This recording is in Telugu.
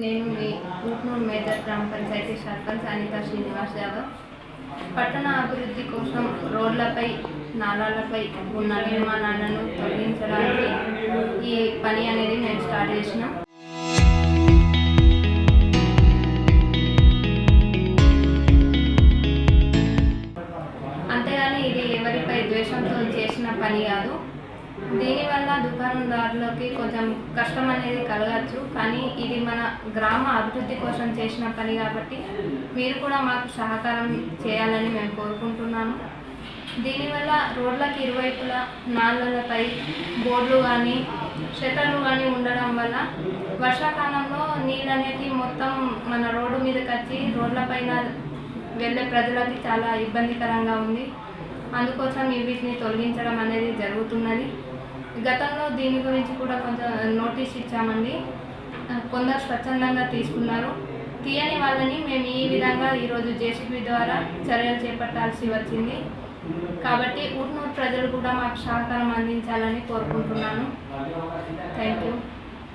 నేను మీ ఊట్నూరు మేజర్ గ్రామ పంచాయతీ సర్పంచ్ అనితా శ్రీనివాస్ యాదవ్. పట్టణ అభివృద్ధి కోసం రోడ్లపై, నాలాలపై ఉన్న నిర్మాణాలను తొలగించడానికి ఈ పని అనేది మేము స్టార్ట్ చేసినాం. అంతేగాని ఇది ఎవరిపై ద్వేషంతో చేసిన పని కాదు. దీనివల్ల దుకాణదారులకి కొంచెం కష్టం అనేది కలగచ్చు, కానీ ఇది మన గ్రామ అభివృద్ధి కోసం చేసిన పని కాబట్టి మీరు కూడా మాకు సహకారం చేయాలని మేము కోరుకుంటున్నాము. దీనివల్ల రోడ్లకి ఇరువైపులా నాళ్ళపై బోర్డులు కానీ షట్టర్లు కానీ ఉండడం వల్ల వర్షాకాలంలో నీళ్ళు అనేది మొత్తం మన రోడ్డు మీదకి వచ్చి రోడ్లపైన వెళ్ళే ప్రజలకి చాలా ఇబ్బందికరంగా ఉంది. అందుకోసం వీటిని తొలగించడం అనేది జరుగుతున్నది. గతంలో దీని గురించి కూడా కొంచెం నోటీస్ ఇచ్చామండి. కొందరు స్వచ్ఛందంగా తీసుకున్నారు. తీయని వాళ్ళని మేము ఈ విధంగా ఈరోజు జేసీబీ ద్వారా చర్యలు చేపట్టాల్సి వచ్చింది. కాబట్టి ఊట్నూరు ప్రజలు కూడా మాకు సహకారం అందించాలని కోరుకుంటున్నాను. Thank you.